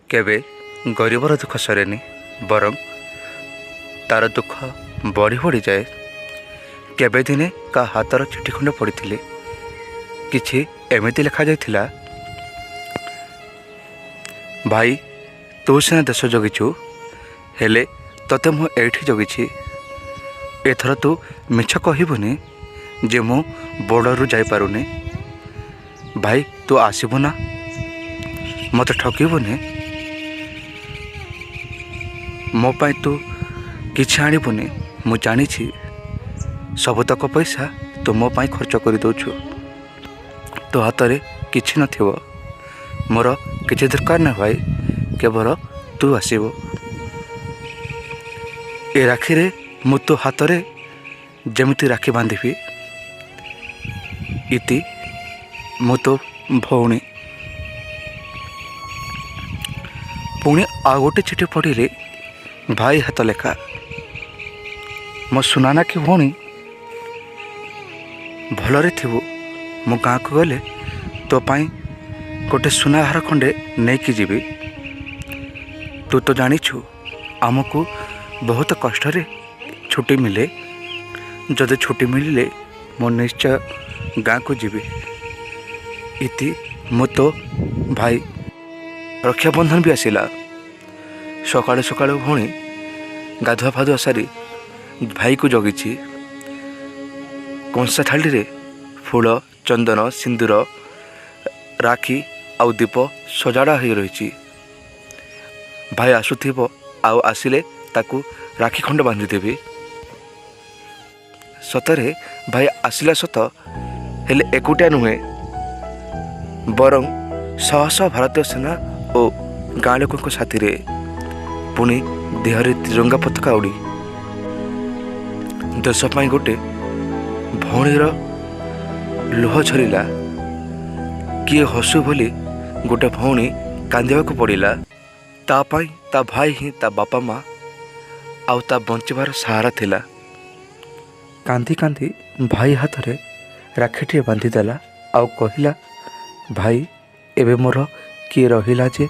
केबे गरीबर दुख सरेनी बरं तार दुख बढ़ी बढ़ी जाए। केबे दिने का हाथर चिठी खंड पड़ी किछि एमिति लिखा जाइथिला, भाई तू सिना देश जगिछु हेले तते मु एठी जगिछि। एथर तू मिछ कहबुनी जे मु बॉर्डर जाई पारुनी। भाई तू आसबु ना, मत ठकबुनी। मो पाई तू किछि आनिबुनी। मु जानी सबतक पैसा तू मो पाई खर्च कर दौछु। तो हाथ में किछि नथिबो। मोर किछि दरकार ना भाई, केवल तू आसबो। ए राखी रे मु तो हाथ रे जेमिति राखी बांधिबी इति मु तो भौणी। पुणी आ गोटे चिठी पढ़ी भाई हाथ लेखा। मो सुनाना कि भौणी भलरे थिबु। मो गाँ को गले तो पाई गोटे सुना हार खंडे नहीं कि जीवी। तू तो जानिछु आमको बहुत कष्ट रे छुट्टी मिले। जदि छुट्टी मिलिले मो निश्चय गाँ को जीवी। इति मो तो भाई रक्षाबंधन भी आसिला। सकाळु सकाळु भौणी गाधुआ फाधुआ सारी भाई को जगिछि। कंसा थाली रे फूल चंदन सिंदूर राखी आउ दीप सजाड़ा हो रही। भाई आसुथिबो आउ आसिले ताकू राखी खंड बांधिदेवी। सतरे भाई आसिला सत हेले एकुटिया नुहे, बरं शह शह भारतीय सेना और गाँ लोक साथी रे पुणी देहरे तिरंगा पताका उड़ी देश पाई गोटे भौणीर लुह झरिला। किए हसु बोली गोटे भौणी कांदिबाकू पड़िला। ता पाई ता भाई ही ता बापा माँ आउ ता बंचिबार सहारा थिला। कांदी कांदी भाई हाथ रे राखीटे बांधिदेला आउ कहिला, भाई एबे मोर किए रहिला जे